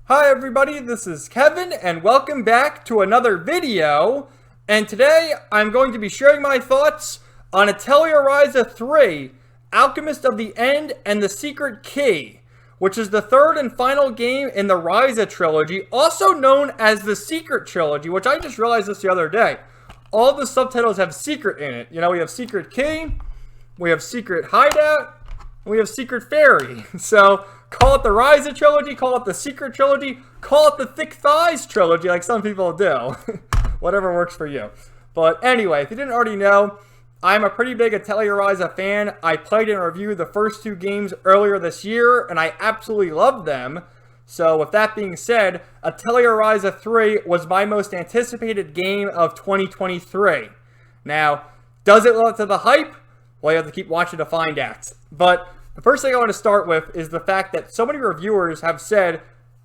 Hi everybody, this is Kevin and welcome back to another video. And today I'm going to be sharing my thoughts on Atelier Ryza 3, Alchemist of the End and the Secret Key, which is the third and final game in the Ryza trilogy, also known as the Secret Trilogy, which I just realized this the other day. All the subtitles have secret in it. You know, we have Secret Key, we have Secret Hideout, and we have Secret Fairy. So call it the Ryza trilogy, call it the Secret trilogy, call it the Thick Thighs trilogy like some people do. Whatever works for you. But anyway, if you didn't already know, I'm a pretty big Atelier Ryza fan. I played and reviewed the first two games earlier this year, and I absolutely loved them. So with that being said, Atelier Ryza 3 was my most anticipated game of 2023. Now, does it live up to the hype? Well, you have to keep watching to find out. But the first thing I want to start with is the fact that so many reviewers have said,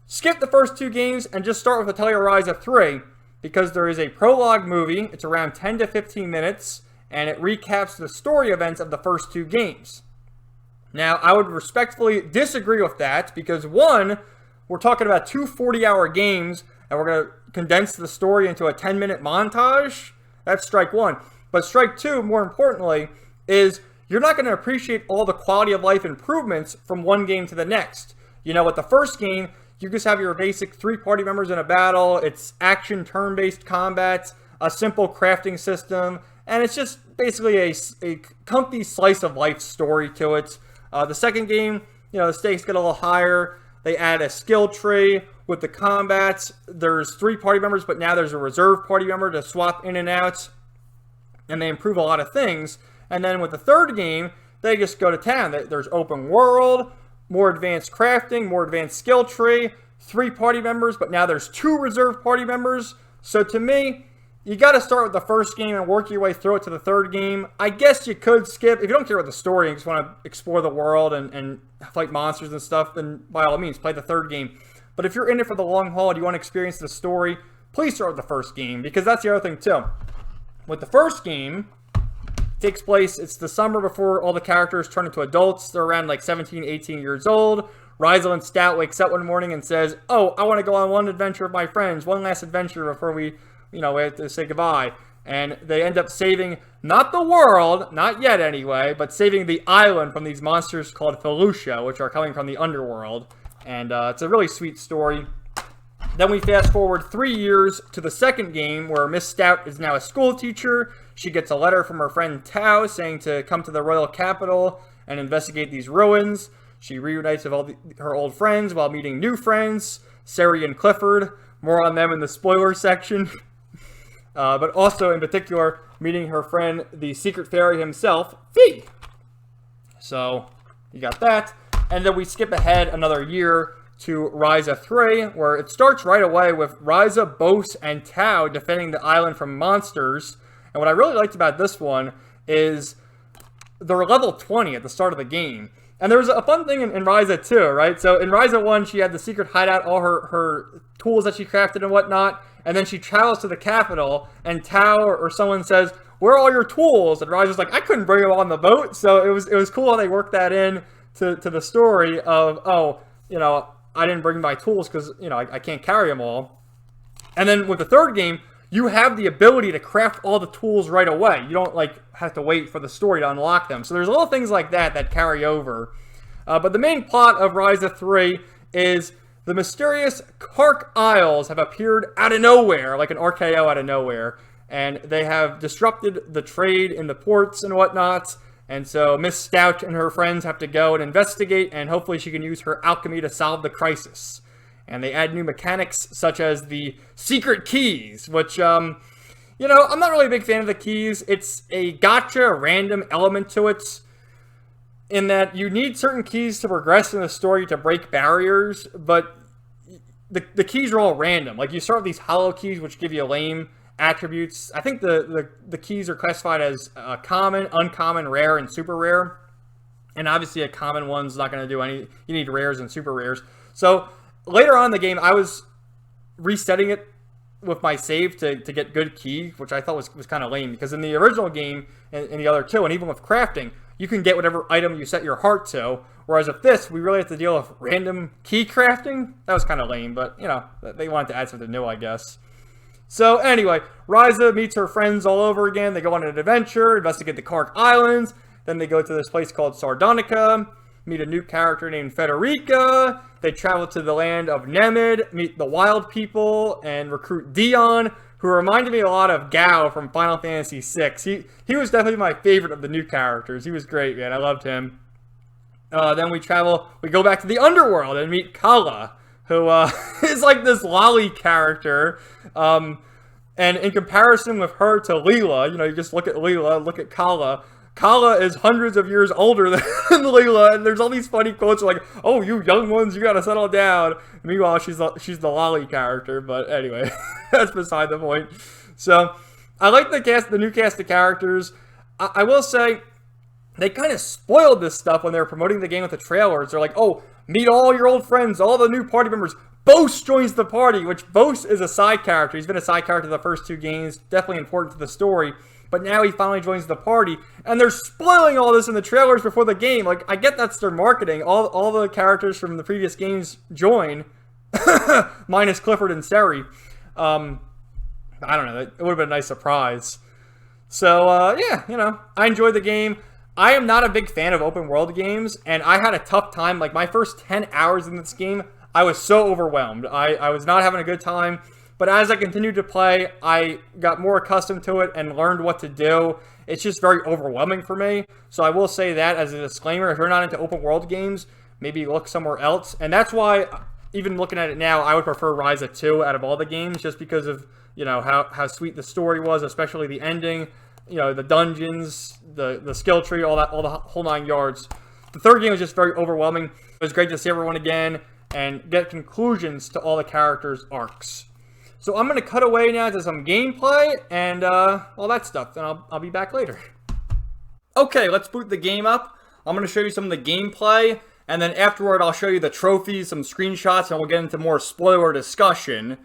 skip the first two games and just start with Atelier Ryza 3, because there is a prologue movie. It's around 10 to 15 minutes, and it recaps the story events of the first two games. Now, I would respectfully disagree with that, because one, we're talking about two 40-hour games, and we're going to condense the story into a 10-minute montage. That's strike one. But strike two, more importantly, is you're not going to appreciate all the quality of life improvements from one game to the next. You know, with the first game, you just have your basic 3 party members in a battle. It's action turn-based combat, a simple crafting system, and it's just basically a comfy slice of life story to it. The second game, you know, the stakes get a little higher. They add a skill tree with the combats. There's 3 party members, but now there's a reserve party member to swap in and out, and they improve a lot of things. And then with the third game, they just go to town. There's open world, more advanced crafting, more advanced skill tree, 3 party members, but now there's 2 reserve party members. So to me, you got to start with the first game and work your way through it to the third game. I guess you could skip. If you don't care about the story and just want to explore the world and fight monsters and stuff, then by all means, play the third game. But if you're in it for the long haul and you want to experience the story, please start with the first game, because that's the other thing too. With the first game, takes place, it's the summer before all the characters turn into adults. They're around like 17, 18 years old. Ryza and Stout wakes up one morning and says, oh, I want to go on one adventure with my friends, one last adventure before we have to say goodbye. And they end up saving, not the world, not yet anyway, but saving the island from these monsters called Felucia, which are coming from the underworld. And it's a really sweet story. Then we fast forward 3 years to the second game, where Miss Stout is now a school teacher. She gets a letter from her friend Tao saying to come to the royal capital and investigate these ruins. She reunites with all her old friends while meeting new friends, Sari and Clifford. More on them in the spoiler section. But also, in particular, meeting her friend, the Secret Fairy himself, Fee. So, you got that. And then we skip ahead another year to Ryza 3, where it starts right away with Ryza, Bose, and Tao defending the island from monsters. And what I really liked about this one is they're level 20 at the start of the game. And there was a fun thing in Ryza 2, right? So in Ryza 1, she had the secret hideout, all her tools that she crafted and whatnot. And then she travels to the capital, and Tao or someone says, where are all your tools? And Ryza's like, I couldn't bring them on the boat. So it was cool how they worked that in to the story of, oh, I didn't bring my tools because, I can't carry them all. And then with the third game, you have the ability to craft all the tools right away. You don't, have to wait for the story to unlock them. So there's little things like that carry over. But the main plot of Ryza 3 is the mysterious Kark Isles have appeared out of nowhere, like an RKO out of nowhere. And they have disrupted the trade in the ports and whatnot. And so Miss Stout and her friends have to go and investigate, and hopefully she can use her alchemy to solve the crisis. And they add new mechanics, such as the secret keys, which, I'm not really a big fan of the keys. It's a gotcha, random element to it, in that you need certain keys to progress in the story to break barriers, but the keys are all random. Like, you start with these hollow keys, which give you lame attributes. I think the keys are classified as common, uncommon, rare, and super rare. And obviously a common one's not going to do any. You need rares and super rares. So later on in the game, I was resetting it with my save to get good key, which I thought was kind of lame, because in the original game and in the other two, and even with crafting, you can get whatever item you set your heart to. Whereas with this, we really have to deal with random key crafting. That was kind of lame, but, you know, they wanted to add something new, I guess. So, anyway, Ryza meets her friends all over again. They go on an adventure, investigate the Kark Islands. Then they go to this place called Sardonica, meet a new character named Federica. They travel to the land of Nemid, meet the wild people, and recruit Dion, who reminded me a lot of Gao from Final Fantasy VI. He was definitely my favorite of the new characters. He was great, man. I loved him. Then we go back to the underworld and meet Kala, who is like this lolly character. And in comparison with her to Leela, you know, you just look at Leela, look at Kala. Kala is hundreds of years older than Leela, and there's all these funny quotes like, "Oh, you young ones, you gotta settle down." Meanwhile, she's the lolly character, but anyway, that's beside the point. So, I like the new cast of characters. I will say, they kind of spoiled this stuff when they were promoting the game with the trailers. They're like, "Oh, meet all your old friends, all the new party members." Bose joins the party, which Bose is a side character. He's been a side character the first 2 games, definitely important to the story. But now he finally joins the party, and they're spoiling all this in the trailers before the game. Like, I get that's their marketing. All the characters from the previous games join, minus Clifford and Seri. I don't know. It would have been a nice surprise. So, yeah, you know, I enjoyed the game. I am not a big fan of open world games, and I had a tough time. Like, my first 10 hours in this game, I was so overwhelmed. I was not having a good time. But as I continued to play, I got more accustomed to it and learned what to do. It's just very overwhelming for me. So I will say that as a disclaimer, if you're not into open world games, maybe look somewhere else. And that's why, even looking at it now, I would prefer Ryza 2 out of all the games, just because of, you know, how sweet the story was, especially the ending, you know, the dungeons, the skill tree, all the whole 9 yards. The third game was just very overwhelming. It was great to see everyone again and get conclusions to all the characters' arcs. So I'm going to cut away now to some gameplay and all that stuff, and I'll be back later. Okay, let's boot the game up. I'm going to show you some of the gameplay, and then afterward I'll show you the trophies, some screenshots, and we'll get into more spoiler discussion.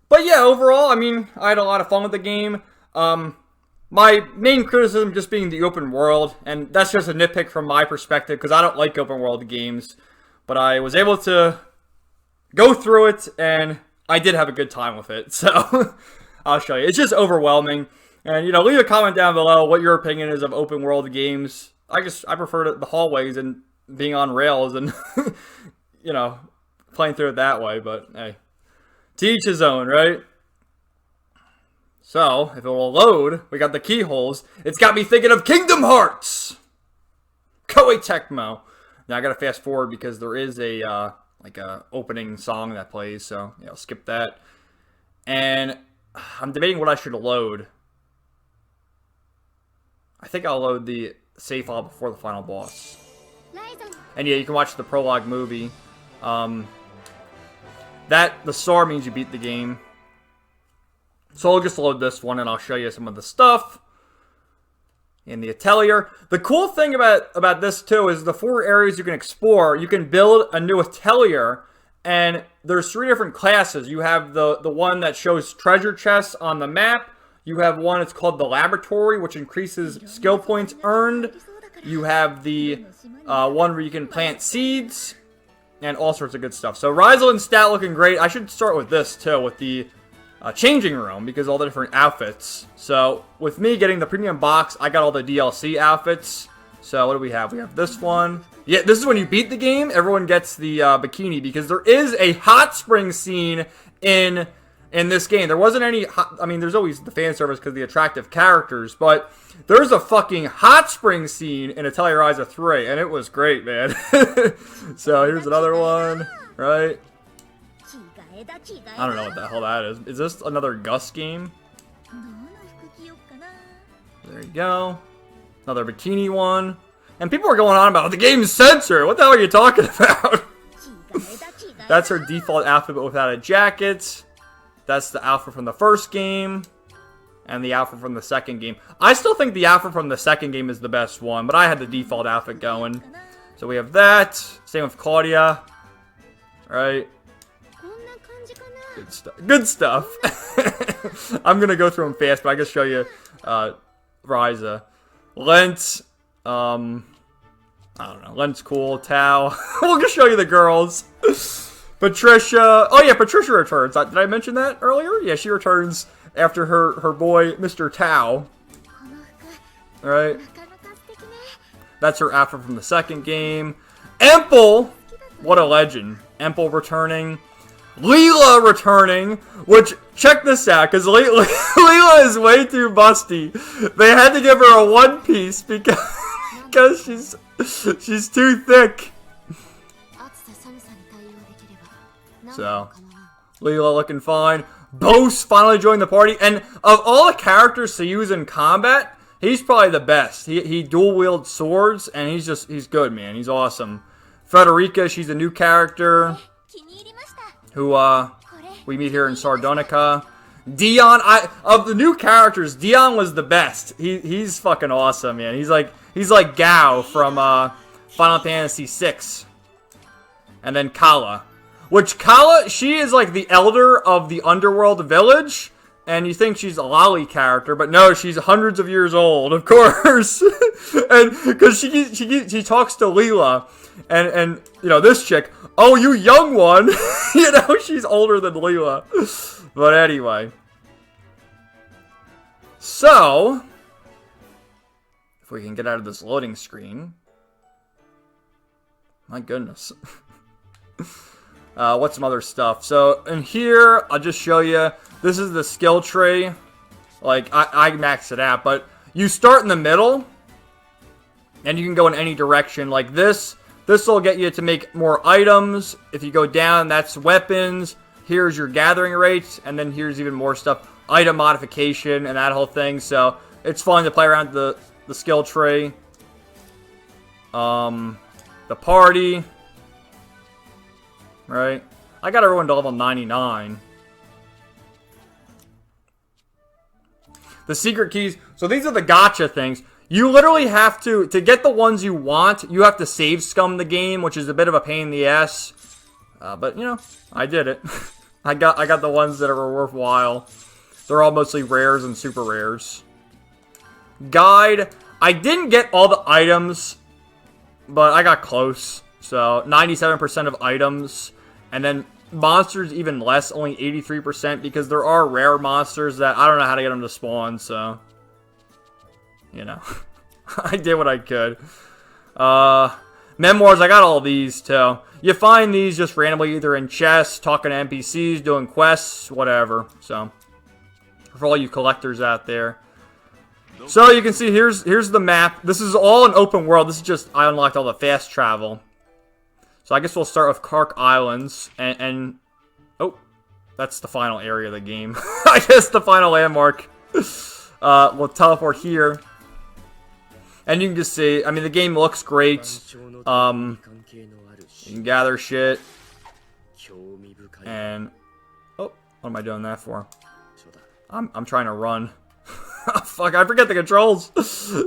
But yeah, overall, I mean, I had a lot of fun with the game. My main criticism just being the open world, and that's just a nitpick from my perspective, because I don't like open world games. But I was able to go through it, and I did have a good time with it, so I'll show you. It's just overwhelming, and, you know, leave a comment down below what your opinion is of open world games. I prefer the hallways and being on rails and, you know, playing through it that way, but hey, to each his own, right? So, if it will load, we got the keyholes. It's got me thinking of Kingdom Hearts! Koei Tecmo. Now, I gotta fast forward because there is a opening song that plays, so yeah, I'll skip that. And I'm debating what I should load. I think I'll load the save file before the final boss. And yeah, you can watch the Prologue Movie. The star means you beat the game. So I'll just load this one and I'll show you some of the stuff in the Atelier. The cool thing about this too is the 4 areas you can explore. You can build a new Atelier, and there's 3 different classes. You have the one that shows treasure chests on the map. You have one, it's called the Laboratory, which increases skill points earned. You have the one where you can plant seeds, and all sorts of good stuff. So Ryza and stat looking great. I should start with this too, with the changing room, because all the different outfits. So with me getting the premium box, I got all the DLC outfits. So what do we have? We have this one. Yeah, this is when you beat the game. Everyone gets the bikini, because there is a hot spring scene in this game. There wasn't any I mean, there's always the fan service because of the attractive characters, but there's a fucking hot spring scene in Atelier Ryza 3, and it was great, man. So here's another one, right? I don't know what the hell that is. Is this another Gus game? There you go. Another bikini one. And people are going on about, the game's censored. What the hell are you talking about? That's her default outfit, but without a jacket. That's the outfit from the first game. And the outfit from the second game. I still think the outfit from the second game is the best one, but I had the default outfit going. So we have that. Same with Claudia. Right? Good stuff. Good stuff. I'm gonna go through them fast, but I can show you Ryza. Lent. I don't know. Len's cool. Tao. We'll just show you the girls. Patricia. Oh, yeah, Patricia returns. Did I mention that earlier? Yeah, she returns after her boy, Mr. Tao. Alright. That's her outfit from the second game. Emple! What a legend. Emple returning. Leela returning. Which, check this out, because Leela is way too busty. They had to give her a one piece because she's too thick. So, Leela looking fine. Bose finally joined the party. And of all the characters to use in combat, he's probably the best. He dual wields swords, and he's good, man. He's awesome. Frederica, she's a new character who we meet here in Sardonica. Dion, of the new characters, Dion was the best. He's fucking awesome, man. He's like Gao from Final Fantasy VI. And then Kala. Which Kala, she is like the elder of the underworld village. And you think she's a lolly character, but no, she's hundreds of years old, of course. And because she talks to Leela, and you know, this chick, oh, you young one, you know, she's older than Leela. But anyway, so if we can get out of this loading screen, my goodness. What's some other stuff? So in here, I'll just show you. This is the skill tree. Like, I maxed it out, but you start in the middle, and you can go in any direction. Like this will get you to make more items. If you go down, that's weapons. Here's your gathering rates, and then here's even more stuff. Item modification and that whole thing. So it's fun to play around the skill tree. The party. Right? I got everyone to level 99. The secret keys. So these are the gacha things. You literally have to get the ones you want, you have to save scum the game, which is a bit of a pain in the ass. But, you know, I did it. I got the ones that are worthwhile. They're all mostly rares and super rares. Guide. I didn't get all the items, but I got close. So, 97% of items. And then monsters even less, only 83%, because there are rare monsters that I don't know how to get them to spawn, so, you know, I did what I could. Memoirs, I got all these, too. You find these just randomly either in chests, talking to NPCs, doing quests, whatever, so, for all you collectors out there. So, you can see, here's the map. This is all an open world. This is just, I unlocked all the fast travel. So I guess we'll start with Kark Islands, and oh, that's the final area of the game. I guess the final landmark. We'll teleport here, and you can just see, I mean, the game looks great. You can gather shit, and oh, what am I doing that for? I'm trying to run. Fuck, I forget the controls.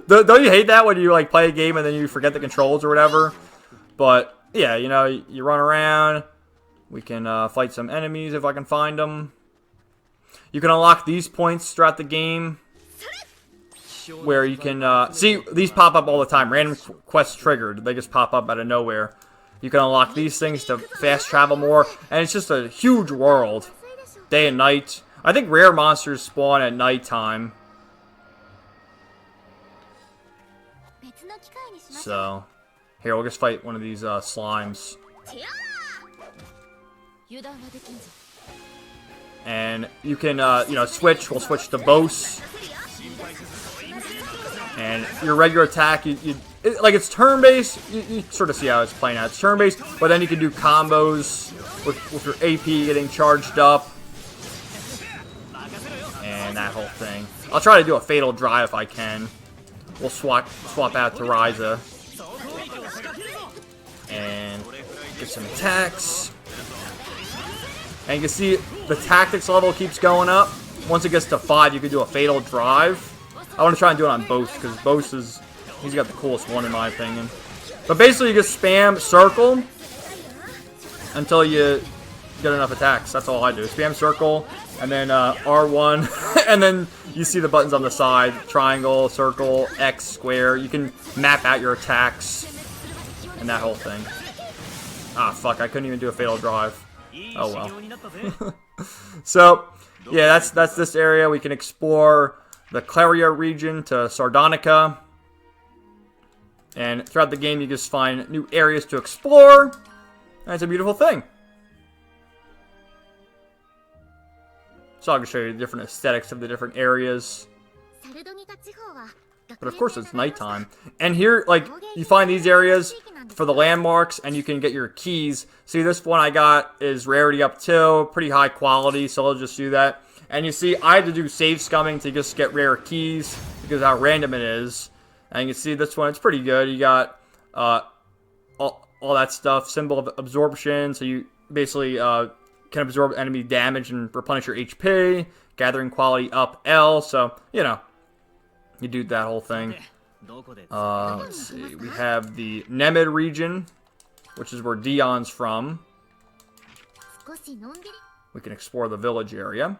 Don't you hate that when you like play a game and then you forget the controls or whatever? But yeah, you know, you run around. We can fight some enemies if I can find them. You can unlock these points throughout the game, where you can see these pop up all the time. Random quests triggered; they just pop up out of nowhere. You can unlock these things to fast travel more, and it's just a huge world, day and night. I think rare monsters spawn at nighttime. So. Here, we'll just fight one of these slimes. And you can, you know, switch. We'll switch to Bose. And your regular attack, like it's turn-based. You sort of see how it's playing out. It's turn-based, but then you can do combos with your AP getting charged up. And that whole thing. I'll try to do a Fatal Drive if I can. We'll swap out to Ryza. And get some attacks. And you can see the tactics level keeps going up. Once it gets to 5, you can do a Fatal Drive. I want to try and do it on Bose, because Bose he's got the coolest one in my opinion. But basically you just spam circle until you get enough attacks. That's all I do. Spam circle, and then R1, and then you see the buttons on the side. Triangle, circle, X, square. You can map out your attacks. and that whole thing. Ah, fuck, I couldn't even do a fatal drive. Oh well. So, yeah, that's this area. We can explore the Claria region to Sardonica. And throughout the game, you just find new areas to explore. And it's a beautiful thing. So I can show you the different aesthetics of the different areas. But of course it's nighttime. And here, like, you find these areas for the landmarks, and you can get your keys. See, this one I got is rarity up 2, pretty high quality, so I'll just do that. And you see, I had to do save scumming to just get rare keys, because of how random it is. And you can see this one, it's pretty good. You got all that stuff, symbol of absorption, so you basically can absorb enemy damage and replenish your HP. Gathering quality up L, so, you know, you do that whole thing. Let's see. We have the Nemid region, which is where Dion's from. We can explore the village area.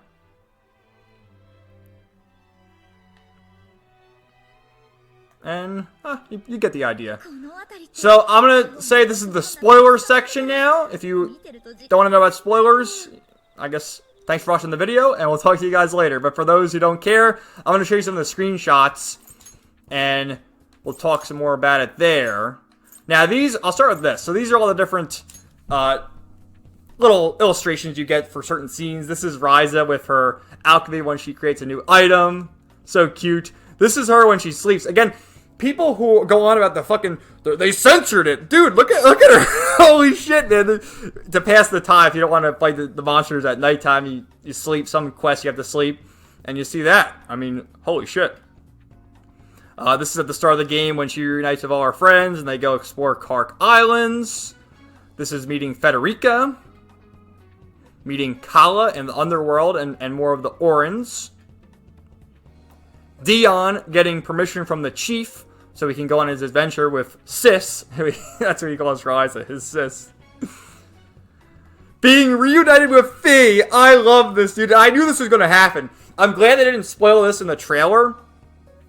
And you get the idea. So I'm gonna say this is the spoiler section now. If you don't want to know about spoilers, I guess thanks for watching the video, and we'll talk to you guys later. But for those who don't care, I'm going to show you some of the screenshots, and we'll talk some more about it there. Now, I'll start with this. So these are all the different little illustrations you get for certain scenes. This is Ryza with her alchemy when she creates a new item. So cute. This is her when she sleeps. Again, people who go on about the fucking... They censored it. Dude, look at her. Holy shit, man. To pass the time, if you don't want to fight the monsters at nighttime, you sleep. Some quests you have to sleep. And you see that. I mean, holy shit. This is at the start of the game when she reunites with all her friends and they go explore Kark Islands. This is meeting Federica. Meeting Kala in the underworld and more of the Orans. Dion getting permission from the chief so he can go on his adventure with Sis. That's what he calls Ryza, his sis. Being reunited with Fee. I love this, dude. I knew this was going to happen. I'm glad they didn't spoil this in the trailer.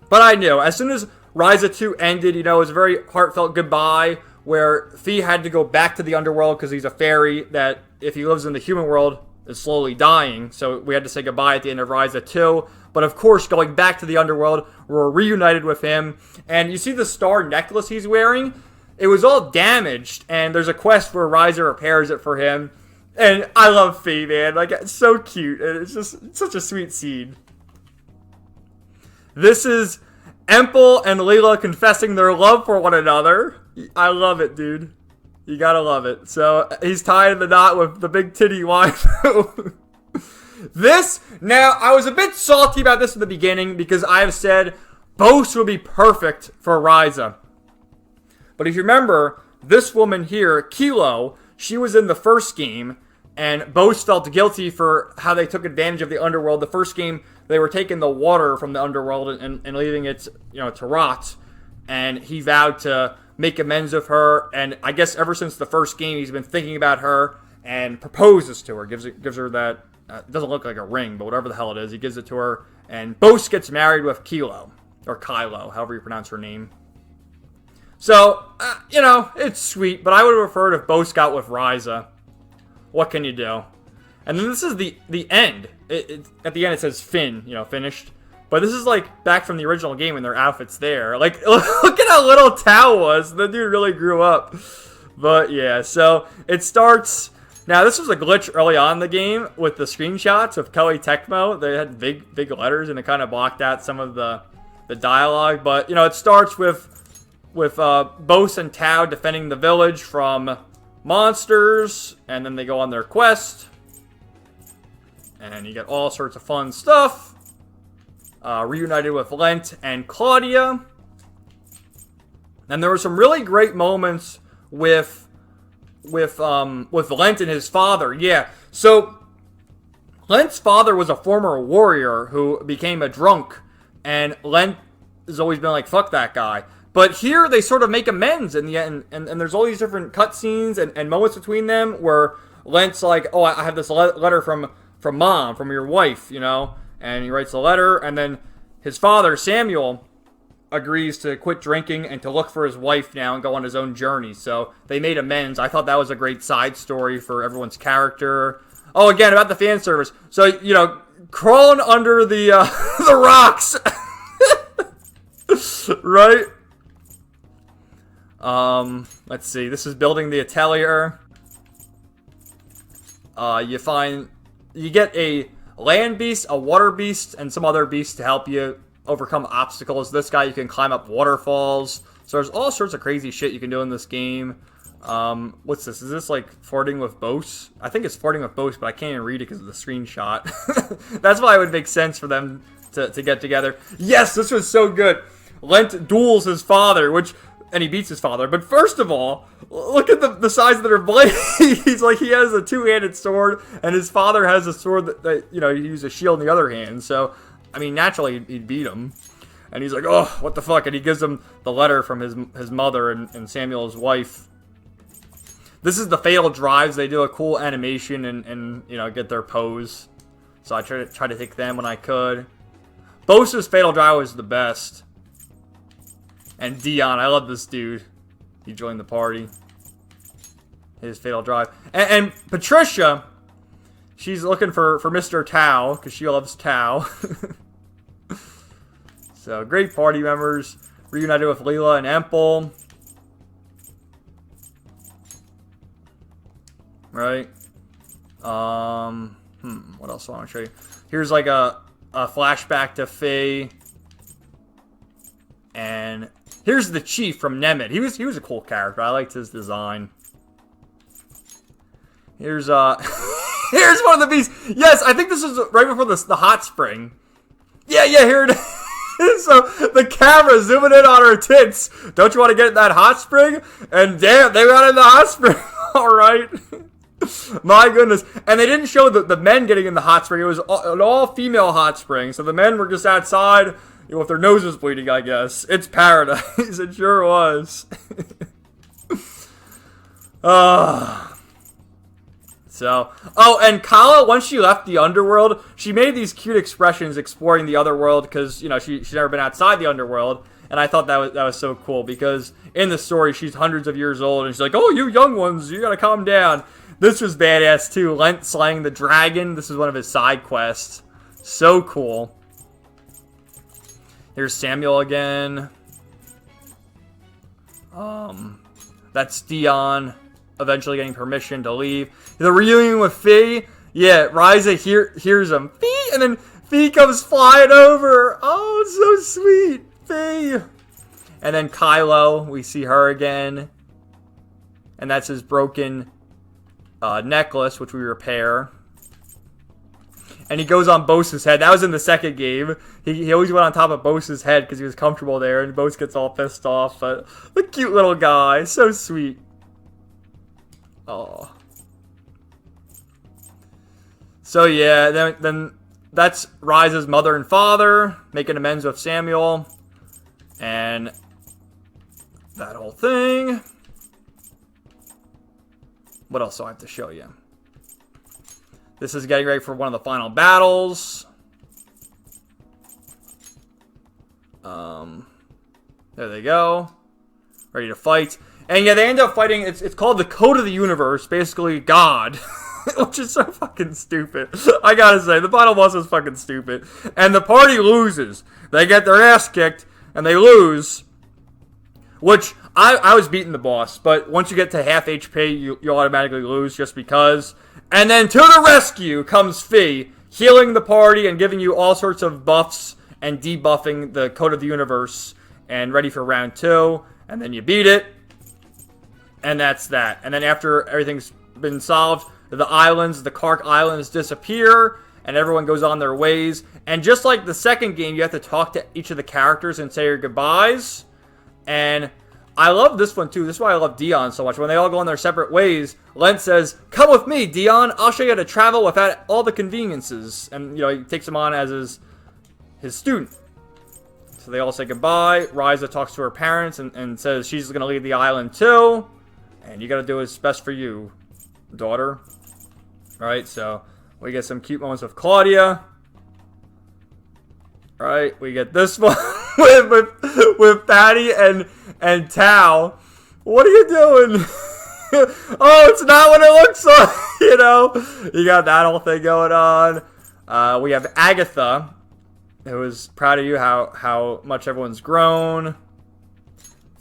But I knew. As soon as Ryza 2 ended, you know, it was a very heartfelt goodbye where Fee had to go back to the underworld because he's a fairy that, if he lives in the human world, is slowly dying. So we had to say goodbye at the end of Ryza 2. But of course, going back to the underworld, we're reunited with him. And you see the star necklace he's wearing? It was all damaged, and there's a quest where Ryza repairs it for him. And I love Fee, man. Like, it's so cute. And it's just such a sweet scene. This is Empel and Leela confessing their love for one another. I love it, dude. You gotta love it. So, he's tying the knot with the big titty waifu. Now, I was a bit salty about this in the beginning because I have said Bose would be perfect for Ryza. But if you remember, this woman here, Kilo, she was in the first game, and Bose felt guilty for how they took advantage of the underworld. The first game, they were taking the water from the underworld and leaving it, you know, to rot. And he vowed to make amends with her. And I guess ever since the first game, he's been thinking about her and proposes to her. Gives her that. It doesn't look like a ring, but whatever the hell it is, he gives it to her. And Bose gets married with Kilo, or Kylo, however you pronounce her name. So, you know, it's sweet, but I would have preferred if Bose got with Ryza. What can you do? And then this is the end. At the end it says Finn, you know, finished. But this is like back from the original game when their outfit's there. Like, look at how little Tao was. The dude really grew up. But yeah, so it starts... Now, this was a glitch early on in the game with the screenshots of Koei Tecmo. They had big letters, and it kind of blocked out some of the dialogue. But, you know, it starts with Bose and Tao defending the village from monsters, and then they go on their quest. And you get all sorts of fun stuff. Reunited with Lent and Claudia. And there were some really great moments with Lent and his father. Yeah, so Lent's father was a former warrior who became a drunk, and Lent has always been like, fuck that guy. But here they sort of make amends in the end, and there's all these different cutscenes and moments between them where Lent's like, oh, I have this letter from Mom, from your wife, you know, and he writes a letter, and then his father, Samuel, agrees to quit drinking and to look for his wife now and go on his own journey. So they made amends. I thought that was a great side story for everyone's character. Oh, again, about the fan service. So, you know, crawling under the the rocks. Right? Let's see. This is building the Atelier. You get a land beast, a water beast, and some other beasts to help you overcome obstacles. This guy, you can climb up waterfalls. So there's all sorts of crazy shit you can do in this game. What's this? Is this like flirting with boats? I think it's flirting with boats, but I can't even read it because of the screenshot. That's why it would make sense for them to get together. Yes, this was so good. Lent duels his father, and he beats his father. But first of all, look at the size of their blade. He's like, he has a two-handed sword, and his father has a sword that you know, he uses a shield in the other hand. So, I mean, naturally, he'd beat him. And he's like, oh, what the fuck? And he gives him the letter from his mother and Samuel's wife. This is the Fatal Drives. They do a cool animation and you know, get their pose. So I try to take them when I could. Bosa's Fatal Drive was the best. And Dion, I love this dude. He joined the party. His Fatal Drive. And Patricia, she's looking for Mr. Tao, because she loves Tao. So, great party members. Reunited with Leela and Empel. Right? What else do I want to show you? Here's like a flashback to Faye. And here's the chief from Nemeth. He was a cool character. I liked his design. Here's here's one of the beasts. Yes, I think this is right before the hot spring. Yeah, here it is. So the camera zooming in on her tits. Don't you want to get in that hot spring? And damn, they got in the hot spring. All right. My goodness. And they didn't show the men getting in the hot spring. It was an all-female hot spring. So the men were just outside, you know, with their noses bleeding, I guess. It's paradise. It sure was. So, oh, and Kala, once she left the underworld, she made these cute expressions exploring the other world because, you know, she's never been outside the underworld. And I thought that was so cool because in the story, she's hundreds of years old and she's like, oh, you young ones, you gotta calm down. This was badass too. Lent slaying the dragon. This is one of his side quests. So cool. Here's Samuel again. That's Dion eventually getting permission to leave. The reunion with Fee. Yeah, Ryza hears him. Fee! And then Fee comes flying over. Oh, it's so sweet. Fee! And then Kylo, we see her again. And that's his broken necklace, which we repair. And he goes on Bosa's head. That was in the second game. He always went on top of Bosa's head because he was comfortable there. And Bosa gets all pissed off. But the cute little guy. So sweet. Oh. So yeah, then that's Ryza's mother and father making amends with Samuel. And that whole thing. What else do I have to show you? This is getting ready for one of the final battles. There they go. Ready to fight. And yeah, they end up fighting. It's called the Code of the Universe. Basically, God. Which is so fucking stupid. I gotta say, the final boss is fucking stupid. And the party loses. They get their ass kicked, and they lose. Which, I was beating the boss. But once you get to half HP, you automatically lose just because. And then to the rescue comes Fee, healing the party and giving you all sorts of buffs and debuffing the Code of the Universe. And ready for round 2. And then you beat it. And that's that. And then after everything's been solved, the islands, the Kark Islands disappear. And everyone goes on their ways. And just like the second game, you have to talk to each of the characters and say your goodbyes. And I love this one too. This is why I love Dion so much. When they all go on their separate ways, Lent says, "Come with me, Dion. I'll show you how to travel without all the conveniences." And, you know, he takes him on as his student. So they all say goodbye. Ryza talks to her parents and says she's going to leave the island too. And you got to do what's best for you, daughter. Right, so we get some cute moments with Claudia. Right, we get this one with with Patty and Tao. What are you doing? Oh, it's not what it looks like, you know? You got that whole thing going on. We have Agatha, who is proud of you, how much everyone's grown.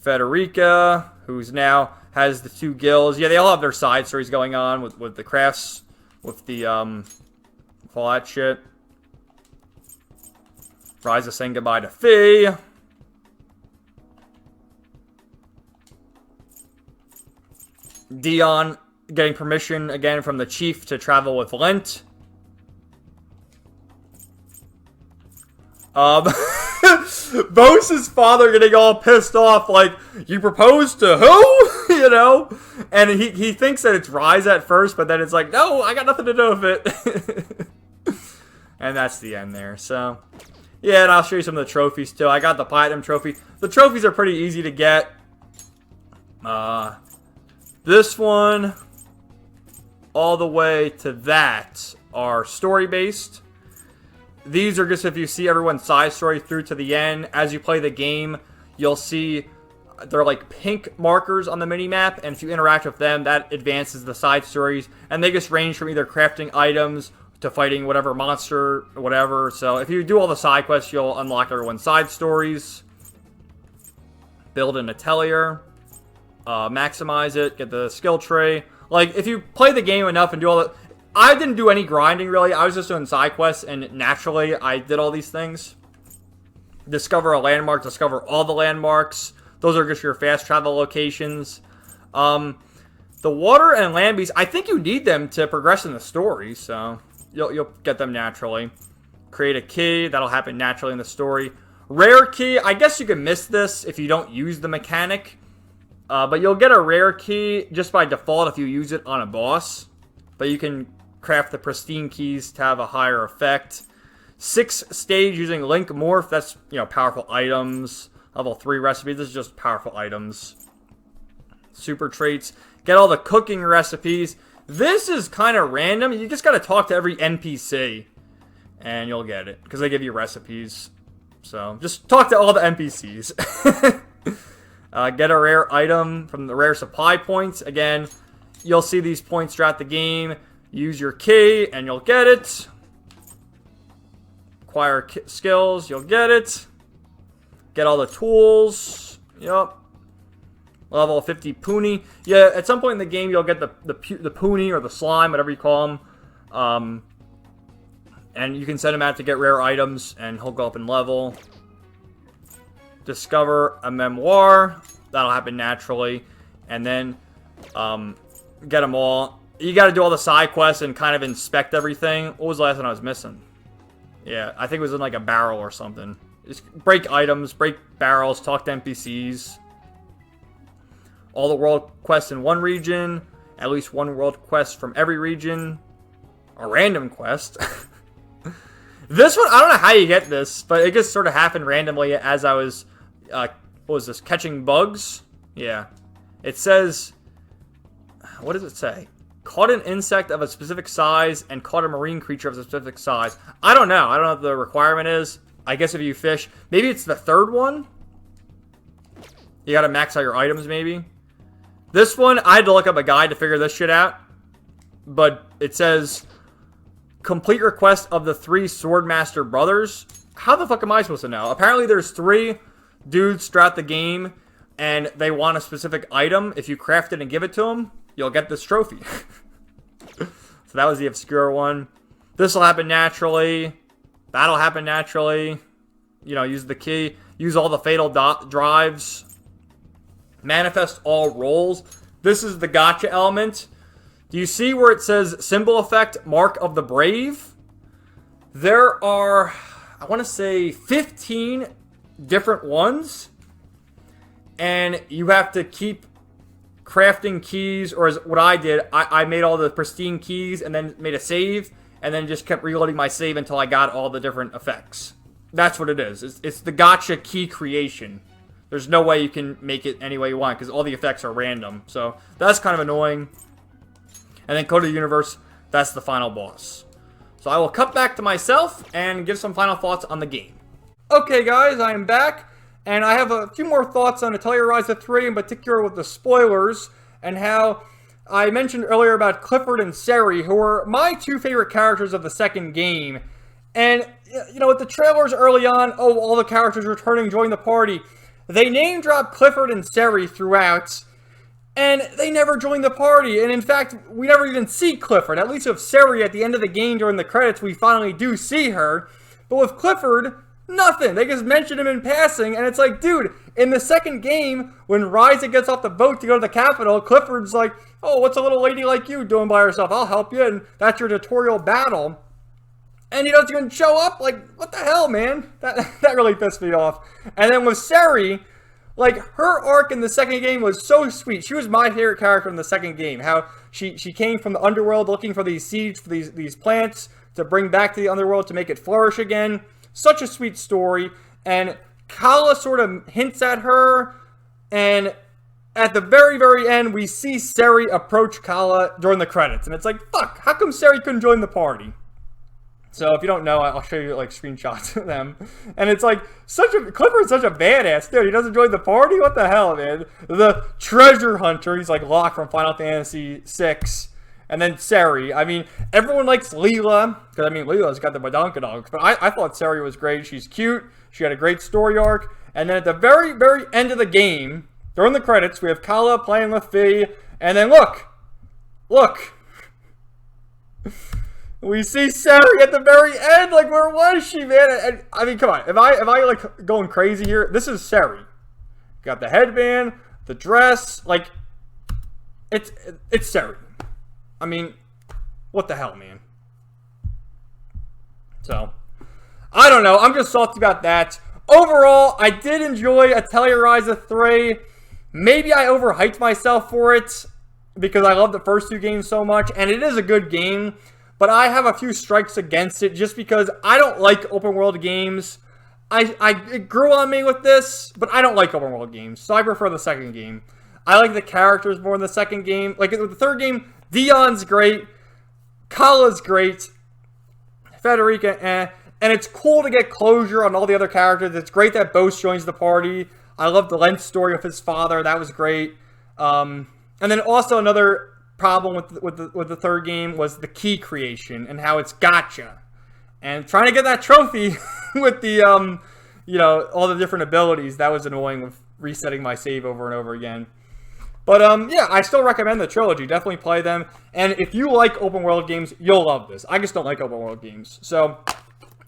Federica, who's now has the 2 guilds. Yeah, they all have their side stories going on with the crafts, with the, with all that shit. Ryza saying goodbye to Fee. Dion getting permission again from the chief to travel with Lent. Bose's father getting all pissed off, like, you proposed to who? You know? And he thinks that it's Ryza at first, but then it's like, no, I got nothing to do with it. And that's the end there, so. Yeah, and I'll show you some of the trophies, too. I got the Platinum Trophy. The trophies are pretty easy to get. This one, all the way to that, are story-based. These are just if you see everyone's side story through to the end. As you play the game, you'll see they're like pink markers on the mini-map, and if you interact with them, that advances the side stories. And they just range from either crafting items to fighting whatever monster, or whatever. So if you do all the side quests, you'll unlock everyone's side stories. Build an atelier. Maximize it. Get the skill tree. Like, if you play the game enough and do all the... I didn't do any grinding, really. I was just doing side quests, and naturally, I did all these things. Discover a landmark. Discover all the landmarks. Those are just your fast travel locations. The water and land beasts, I think you need them to progress in the story, so you'll get them naturally. Create a key. That'll happen naturally in the story. Rare key. I guess you can miss this if you don't use the mechanic. But you'll get a rare key just by default if you use it on a boss. But you can craft the pristine keys to have a higher effect. 6 stage using Link Morph. That's, you know, powerful items. Level 3 recipes. This is just powerful items. Super traits. Get all the cooking recipes. This is kind of random. You just got to talk to every NPC. And you'll get it. Because they give you recipes. So, just talk to all the NPCs. Get a rare item from the rare supply points. Again, you'll see these points throughout the game. Use your key, and you'll get it. Acquire skills, you'll get it. Get all the tools. Yep. Level 50 Puni. Yeah, at some point in the game, you'll get the Puni or the slime, whatever you call them. And you can send him out to get rare items, and he'll go up in level. Discover a memoir. That'll happen naturally. And then get them all. You got to do all the side quests and kind of inspect everything. What was the last one I was missing? Yeah, I think it was in like a barrel or something. Just break items, break barrels, talk to NPCs. All the world quests in one region. At least one world quest from every region. A random quest. This one, I don't know how you get this, but it just sort of happened randomly as I was, what was this, catching bugs? Yeah. It says, what does it say? Caught an insect of a specific size and caught a marine creature of a specific size. I don't know. I don't know what the requirement is. I guess if you fish, maybe it's the third one. You gotta max out your items, maybe. This one, I had to look up a guide to figure this shit out. But it says, complete request of the 3 Swordmaster brothers. How the fuck am I supposed to know? Apparently there's 3 dudes throughout the game, and they want a specific item. If you craft it and give it to them, you'll get this trophy. So that was the obscure one. This will happen naturally. That'll happen naturally. You know, use the key. Use all the fatal drives. Manifest all rolls. This is the gotcha element. Do you see where it says symbol effect, mark of the brave? There are, I want to say, 15 different ones. And you have to keep crafting keys, or as what I did, I made all the pristine keys and then made a save, and then just kept reloading my save until I got all the different effects. That's what it is. It's the gotcha key creation. There's no way you can make it any way you want, because all the effects are random. So that's kind of annoying. And then Code of the Universe, that's the final boss. So I will cut back to myself and give some final thoughts on the game. Okay guys, I am back. And I have a few more thoughts on Atelier Ryza 3, in particular with the spoilers, and how I mentioned earlier about Clifford and Seri, who were my two favorite characters of the second game. And, you know, with the trailers early on, oh, all the characters returning, join the party, they name drop Clifford and Seri throughout, and they never join the party. And in fact, we never even see Clifford. At least with Seri at the end of the game during the credits, we finally do see her. But with Clifford, nothing. They just mention him in passing, and it's like, dude, in the second game, when Ryza gets off the boat to go to the capital, Clifford's like, oh, what's a little lady like you doing by herself? I'll help you, and that's your tutorial battle. And he doesn't even show up? Like, what the hell, man? That really pissed me off. And then with Seri, like, her arc in the second game was so sweet. She was my favorite character in the second game. How she came from the underworld looking for these seeds, for these plants, to bring back to the underworld to make it flourish again. Such a sweet story. And Kala sort of hints at her. And at the very, very end, we see Seri approach Kala during the credits. And it's like, fuck, how come Seri couldn't join the party? So if you don't know, I'll show you like screenshots of them. And it's like, Clifford's such a badass dude. He doesn't join the party? What the hell, man? The treasure hunter, he's like Locke from Final Fantasy VI. And then Seri. I mean, everyone likes Leela, because I mean, Leela's got the badonkadonks. But I thought Seri was great. She's cute. She had a great story arc. And then at the very, very end of the game, during the credits, we have Kala playing with Fee. And then look. We see Seri at the very end. Like, where was she, man? And, I mean, come on. If I like going crazy here, this is Seri. Got the headband, the dress. Like, it's Seri. I mean, what the hell, man? So, I don't know. I'm just salty about that. Overall, I did enjoy Atelier Ryza 3. Maybe I overhyped myself for it because I love the first two games so much, and it is a good game. But I have a few strikes against it just because I don't like open world games. It grew on me with this, but I don't like open world games, so I prefer the second game. I like the characters more in the second game. Like with the third game, Dion's great, Kala's great, Federica, and it's cool to get closure on all the other characters. It's great that Bose joins the party. I love the Lent story of his father. That was great. And then also another problem with the third game was the key creation and how it's gotcha. And trying to get that trophy with the, you know, all the different abilities, that was annoying with resetting my save over and over again. But, yeah, I still recommend the trilogy. Definitely play them. And if you like open world games, you'll love this. I just don't like open world games. So,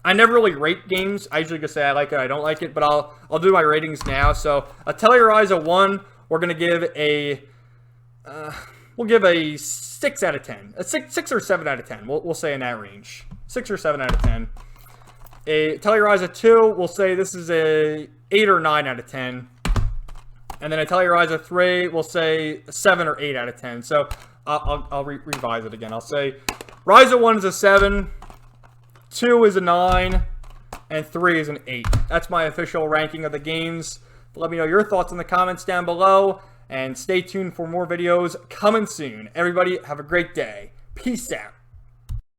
I never really rate games. I usually just say I like it, I don't like it. But I'll do my ratings now. So, Atelier Ryza 1, we're going to give a, we'll give a 6 out of 10. A 6 or 7 out of 10. We'll say in that range. 6 or 7 out of 10. Atelier Ryza 2, we'll say this is a 8 or 9 out of 10. And then Atelier Ryza 3, we'll say 7 or 8 out of 10. So I'll revise it again. I'll say Ryza 1 is a 7, 2 is a 9, and 3 is an 8. That's my official ranking of the games. Let me know your thoughts in the comments down below. And stay tuned for more videos coming soon. Everybody, have a great day. Peace out.